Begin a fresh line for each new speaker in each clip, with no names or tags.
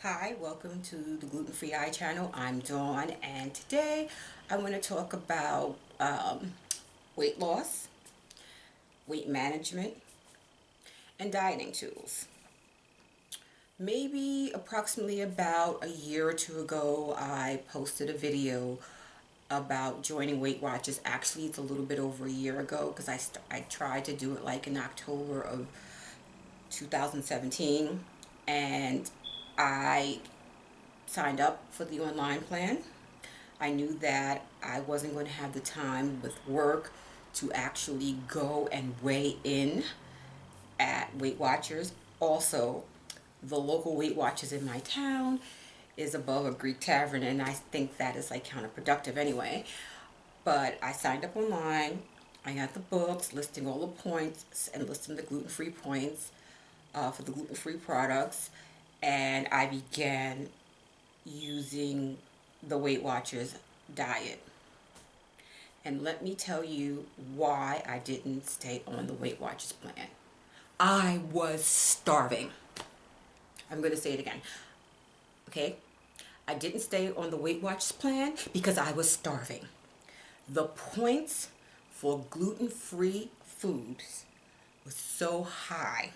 Hi, welcome to the Gluten-Free Eye channel. I'm Dawn, and today I want to talk about weight loss, weight management, and dieting tools. Maybe approximately about a year or two ago, I posted a video about joining Weight Watchers. Actually, it's a little bit over a year ago because I tried to do it like in October of 2017, and I signed up for the online plan. I knew that I wasn't going to have the time with work to actually go and weigh in at Weight Watchers. Also, the local Weight Watchers in my town is above a Greek tavern, and I think that is like counterproductive anyway. But I signed up online. I got the books listing all the points and listing the gluten-free points for the gluten-free products, and I began using the Weight Watchers diet. And let me tell you why I didn't stay on the Weight Watchers plan. I was starving. I'm going to say it again. Okay? I didn't stay on the Weight Watchers plan because I was starving. The points for gluten-free foods was so high,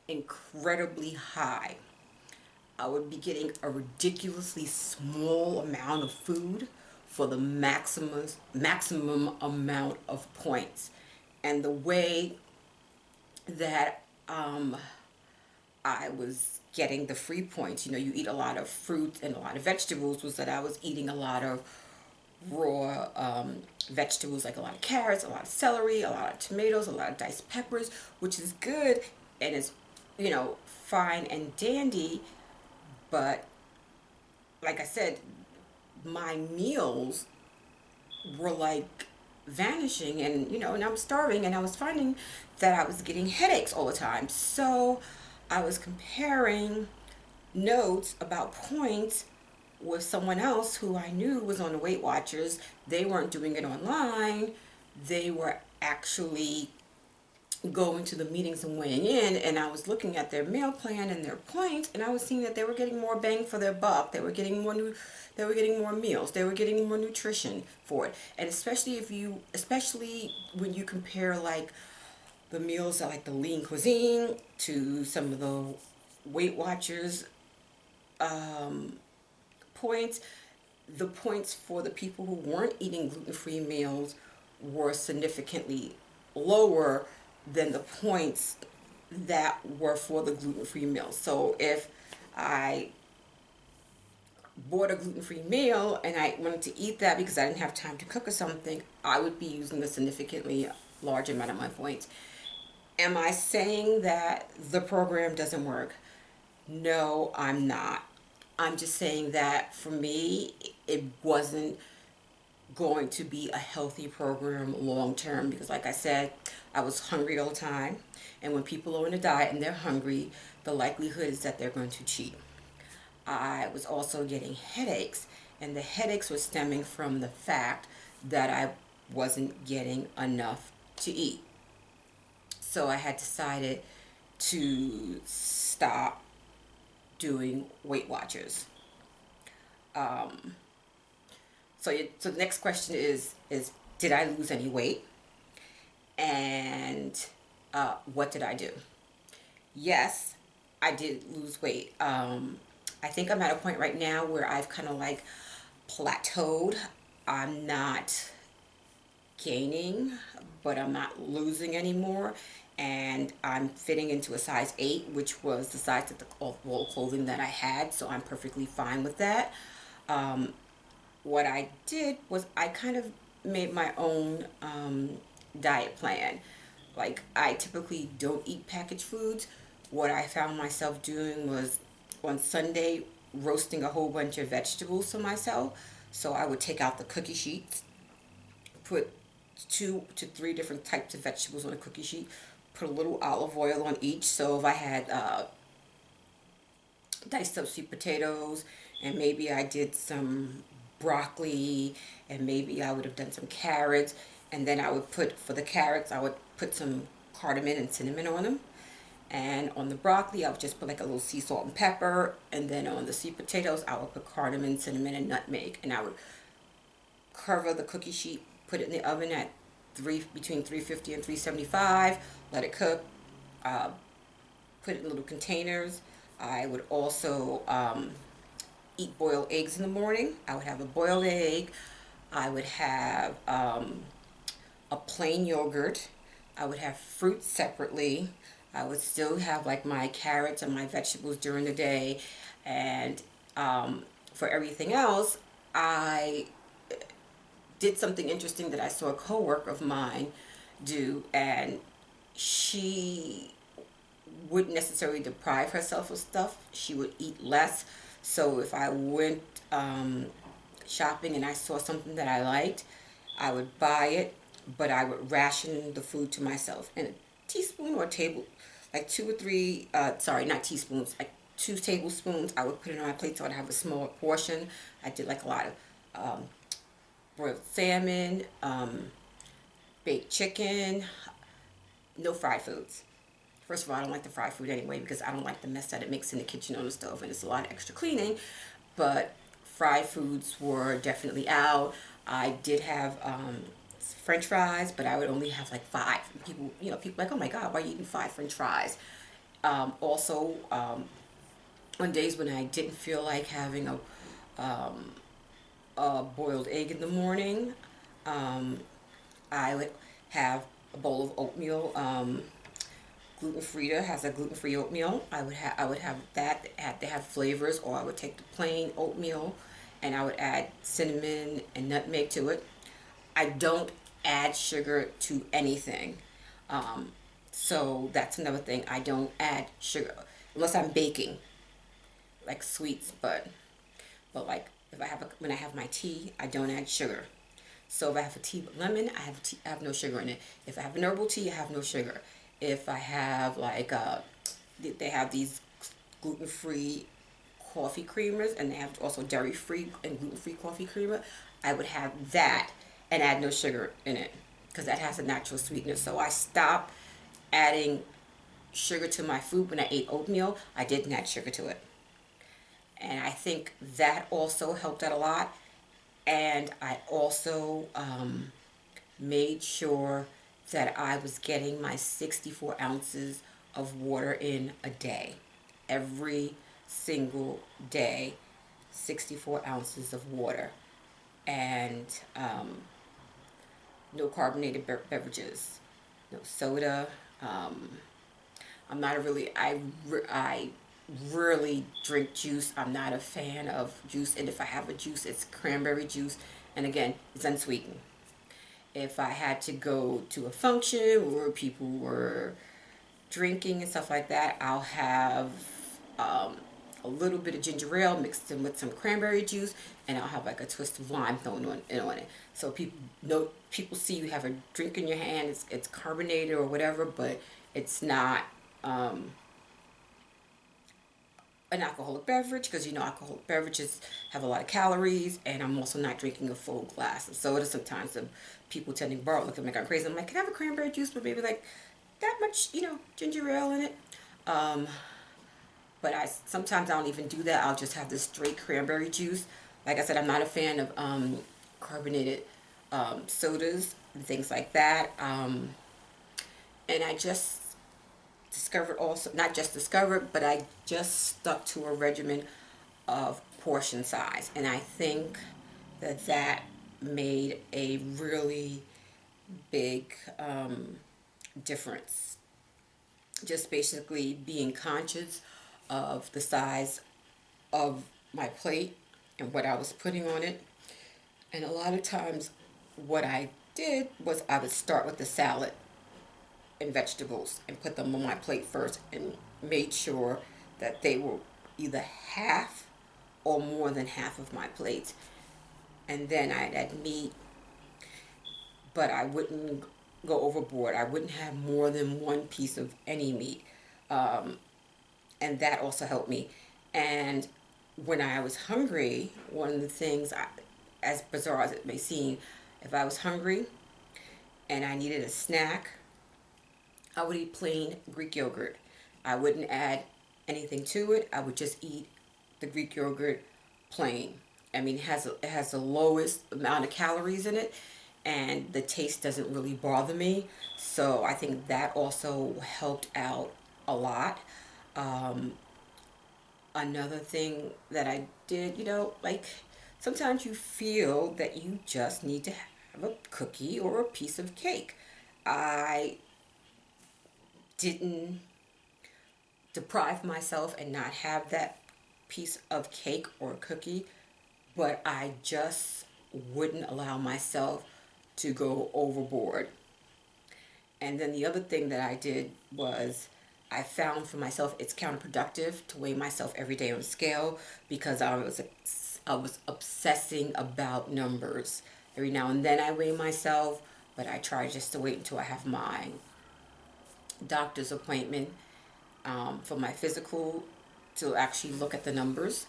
incredibly high. I would be getting a ridiculously small amount of food for the maximum amount of points. And the way that I was getting the free points, you eat a lot of fruit and a lot of vegetables, was that I was eating a lot of raw vegetables, like a lot of carrots, a lot of celery, a lot of tomatoes, a lot of diced peppers, which is good and is, fine and dandy. But like I said, my meals were like vanishing, and I'm starving, and I was finding that I was getting headaches all the time. So I was comparing notes about points with someone else who I knew was on the Weight Watchers. They weren't doing it online. They were actually going to the meetings and weighing in, and I was looking at their meal plan and their points, and I was seeing that they were getting more bang for their buck. They were getting more meals. They were getting more nutrition for it. And especially when you compare like the meals at like the lean cuisine to some of the Weight Watchers points, the points for the people who weren't eating gluten-free meals were significantly lower than the points that were for the gluten-free meals. So if I bought a gluten-free meal and I wanted to eat that because I didn't have time to cook or something, I would be using a significantly large amount of my points. Am I saying that the program doesn't work? No, I'm not. I'm just saying that for me, it wasn't going to be a healthy program long term because, like I said, I was hungry all the time. And when people are on a diet and they're hungry, the likelihood is that they're going to cheat. I was also getting headaches, and the headaches were stemming from the fact that I wasn't getting enough to eat. So I had decided to stop doing Weight Watchers. So the next question is did I lose any weight? And what did I do? Yes, I did lose weight. I think I'm at a point right now where I've kind of like plateaued. I'm not gaining, but I'm not losing anymore. And I'm fitting into a size 8, which was the size of the all clothing that I had. So I'm perfectly fine with that. What I did was I kind of made my own diet plan. Like, I typically don't eat packaged foods. What I found myself doing was on Sunday roasting a whole bunch of vegetables for myself. So I would take out the cookie sheets, put 2 to 3 different types of vegetables on a cookie sheet, put a little olive oil on each. So if I had diced up sweet potatoes, and maybe I did some broccoli, and maybe I would have done some carrots, and then I would put, for the carrots, I would put some cardamom and cinnamon on them, And on the broccoli, I would just put like a little sea salt and pepper. And then on the sweet potatoes, I would put cardamom, cinnamon, and nutmeg. And I would cover the cookie sheet, put it in the oven at between 350 and 375. Let it cook. Uh, Put it in little containers. I would also eat boiled eggs in the morning. I would have a boiled egg. I would have a plain yogurt. I would have fruit separately. I would still have like my carrots and my vegetables during the day. And for everything else, I did something interesting that I saw a coworker of mine do, and she wouldn't necessarily deprive herself of stuff. She would eat less. So if I went shopping and I saw something that I liked, I would buy it, but I would ration the food to myself. And a teaspoon or a table, like two or three, sorry, not teaspoons, like 2 tablespoons, I would put it on my plate so I'd have a smaller portion. I did like a lot of broiled salmon, baked chicken, no fried foods. First of all, I don't like the fried food anyway because I don't like the mess that it makes in the kitchen on the stove, and it's a lot of extra cleaning. But fried foods were definitely out. I did have French fries, but I would only have like five. And people like, oh my God, why are you eating five French fries? Also, on days when I didn't feel like having a boiled egg in the morning, I would have a bowl of oatmeal. Gluten Frida has a gluten-free oatmeal. I would have that. Had to have flavors, or I would take the plain oatmeal, and I would add cinnamon and nutmeg to it. I don't add sugar to anything, so that's another thing. I don't add sugar unless I'm baking, like sweets. But like if when I have my tea, I don't add sugar. So if I have a tea with lemon, I have no sugar in it. If I have an herbal tea, I have no sugar. If I have like they have these gluten-free coffee creamers, and they have also dairy-free and gluten-free coffee creamer, I would have that and add no sugar in it because that has a natural sweetness. So I stopped adding sugar to my food when I ate oatmeal. I didn't add sugar to it. And I think that also helped out a lot. And I also made sure that I was getting my 64 ounces of water in a day. Every single day, 64 ounces of water. And no carbonated beverages, no soda. I'm not a really, I rarely drink juice. I'm not a fan of juice. And if I have a juice, it's cranberry juice. And again, it's unsweetened. If I had to go to a function where people were drinking and stuff like that, I'll have a little bit of ginger ale mixed in with some cranberry juice, and I'll have like a twist of lime thrown on it. So people see you have a drink in your hand. It's carbonated or whatever, but it's not an alcoholic beverage, because alcoholic beverages have a lot of calories, and I'm also not drinking a full glass of soda. Sometimes people tend to borrow, look at me like I'm crazy. I'm like, can I have a cranberry juice, but maybe like that much, ginger ale in it. But sometimes I don't even do that. I'll just have the straight cranberry juice. Like I said, I'm not a fan of carbonated sodas and things like that. And I just discovered also, not just discovered, but I just stuck to a regimen of portion size. And I think that made a really big difference. Just basically being conscious of the size of my plate and what I was putting on it. And a lot of times what I did was I would start with the salad and vegetables and put them on my plate first, and made sure that they were either half or more than half of my plate. And then I'd add meat, but I wouldn't go overboard. I wouldn't have more than one piece of any meat. And that also helped me. And when I was hungry, one of the things, as bizarre as it may seem, if I was hungry and I needed a snack, I would eat plain Greek yogurt. I wouldn't add anything to it. I would just eat the Greek yogurt plain. I mean, it has the lowest amount of calories in it, and the taste doesn't really bother me. So I think that also helped out a lot. Um, Another thing that I did, like sometimes you feel that you just need to have a cookie or a piece of cake. I didn't deprive myself and not have that piece of cake or cookie, but I just wouldn't allow myself to go overboard. And then the other thing that I did was I found for myself it's counterproductive to weigh myself every day on a scale because I was obsessing about numbers. Every now and then I weigh myself, but I try just to wait until I have my doctor's appointment for my physical to actually look at the numbers.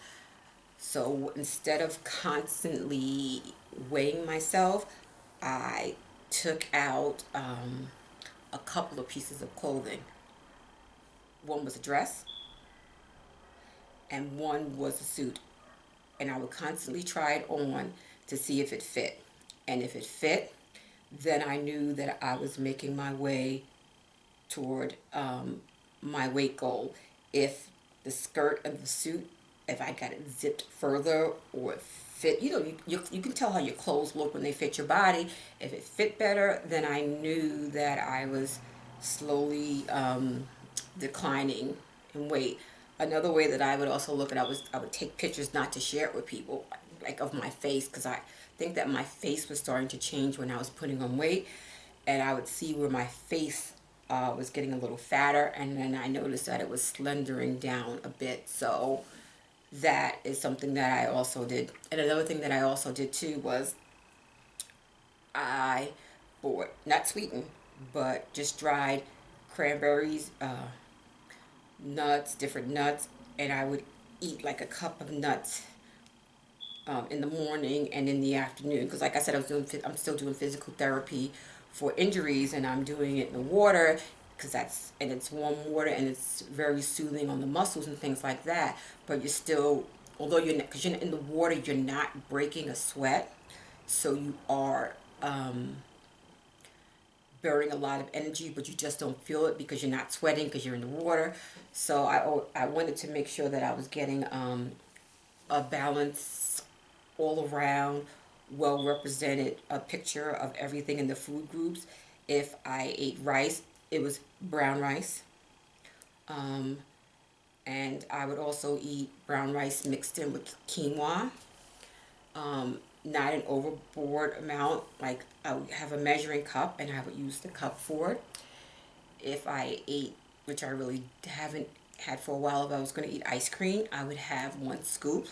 So instead of constantly weighing myself, I took out a couple of pieces of clothing. One was a dress, and one was a suit. And I would constantly try it on to see if it fit. And if it fit, then I knew that I was making my way toward my weight goal. If the skirt of the suit, if I got it zipped further or it fit, you can tell how your clothes look when they fit your body. If it fit better, then I knew that I was slowly declining in weight. Another way that I would also look at it was I would take pictures not to share it with people, like of my face, because I think that my face was starting to change when I was putting on weight, and I would see where my face was getting a little fatter, and then I noticed that it was slendering down a bit. So that is something that I also did. And another thing that I also did too was I bought, not sweetened, but just dried cranberries, nuts, different nuts, and I would eat like a cup of nuts in the morning and in the afternoon. Because, like I said, I'm still doing physical therapy for injuries, and I'm doing it in the water because it's warm water and it's very soothing on the muscles and things like that. But you're still, although because you're in the water, you're not breaking a sweat, so you are burning a lot of energy, but you just don't feel it because you're not sweating because you're in the water. So I wanted to make sure that I was getting a balance all around, well represented a picture of everything in the food groups. If I ate rice, it was brown rice. Um, and I would also eat brown rice mixed in with quinoa. Not an overboard amount. Like I would have a measuring cup and I would use the cup for it. If I ate, which I really haven't had for a while, if I was going to eat ice cream, I would have one scoop.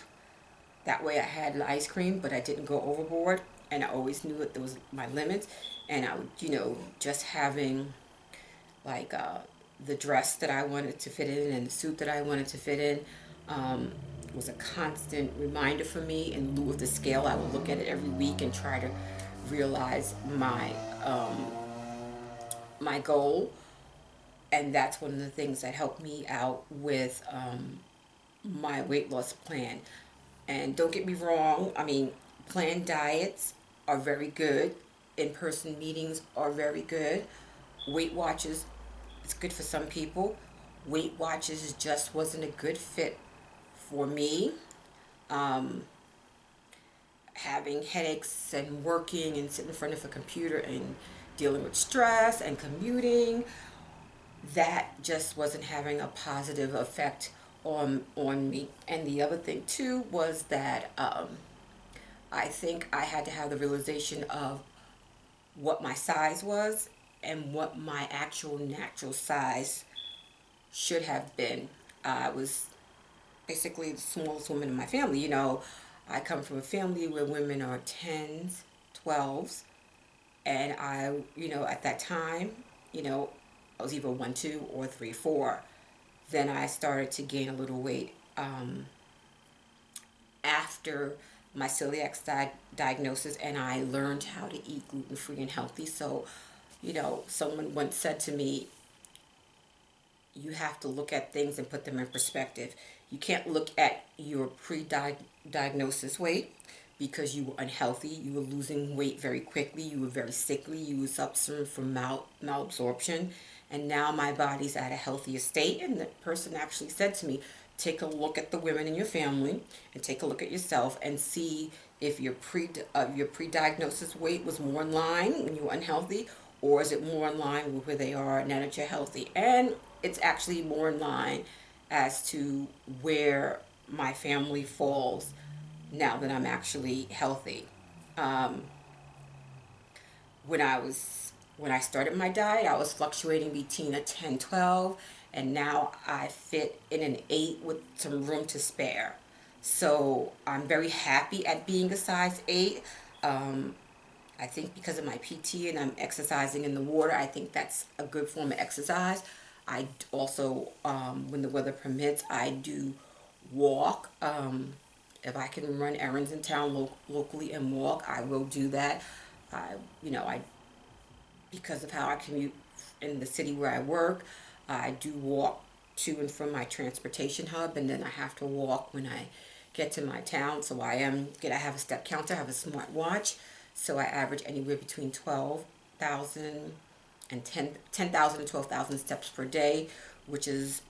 That way I had the ice cream, but I didn't go overboard. And I always knew that there was my limits. And I would, just having like the dress that I wanted to fit in and the suit that I wanted to fit in um, was a constant reminder for me. In lieu of the scale, I would look at it every week and try to realize my goal. And that's one of the things that helped me out with my weight loss plan. And don't get me wrong, I mean, planned diets are very good. In-person meetings are very good. Weight Watchers, it's good for some people. Weight Watchers just wasn't a good fit for me. Um, Having headaches and working and sitting in front of a computer and dealing with stress and commuting, that just wasn't having a positive effect on me. And the other thing too was that I think I had to have the realization of what my size was and what my actual natural size should have been. I was basically the smallest woman in my family. I come from a family where women are 10s, 12s, and at that time, I was either 1, 2, or 3, 4. Then I started to gain a little weight after my celiac diagnosis, and I learned how to eat gluten-free and healthy. So, someone once said to me, you have to look at things and put them in perspective. You can't look at your pre-diagnosis weight because you were unhealthy, you were losing weight very quickly, you were very sickly, you were suffering from malabsorption, and now my body's at a healthier state. And the person actually said to me, take a look at the women in your family and take a look at yourself and see if your pre-diagnosis weight was more in line when you were unhealthy, or is it more in line with where they are now that you're healthy. And it's actually more in line as to where my family falls now that I'm actually healthy. Um, when I started my diet, I was fluctuating between a 10, 12, and now I fit in an 8 with some room to spare. So I'm very happy at being a size 8. Um, I think because of my PT and I'm exercising in the water, I think that's a good form of exercise. I also, when the weather permits, I do walk. If I can run errands in town locally and walk, I will do that. I, I because of how I commute in the city where I work, I do walk to and from my transportation hub, and then I have to walk when I get to my town. So I have a step counter, I have a smart watch, so I average anywhere between 12,000 and 10,000 to 12,000 steps per day, which is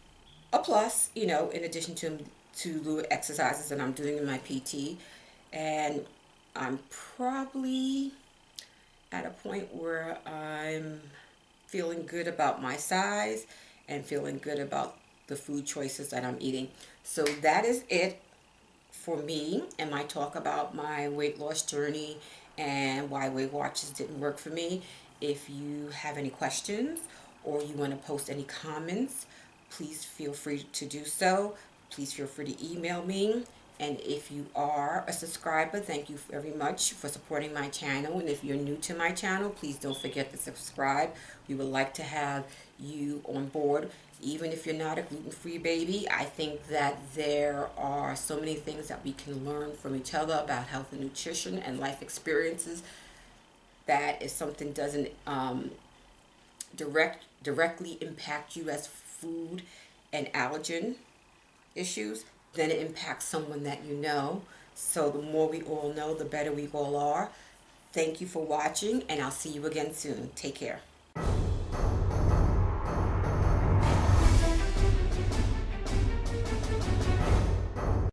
a plus, in addition to the exercises that I'm doing in my PT. And I'm probably at a point where I'm feeling good about my size and feeling good about the food choices that I'm eating. So that is it for me and my talk about my weight loss journey and why Weight Watchers didn't work for me. If you have any questions or you want to post any comments, please feel free to do so. Please feel free to email me. And if you are a subscriber, thank you very much for supporting my channel. And if you're new to my channel, please don't forget to subscribe. We would like to have you on board. Even if you're not a gluten-free baby, I think that there are so many things that we can learn from each other about health and nutrition and life experiences, that if something doesn't directly impact you as food and allergen issues, then it impacts someone that you know. So the more we all know, the better we all are. Thank you for watching, and I'll see you again soon. Take care.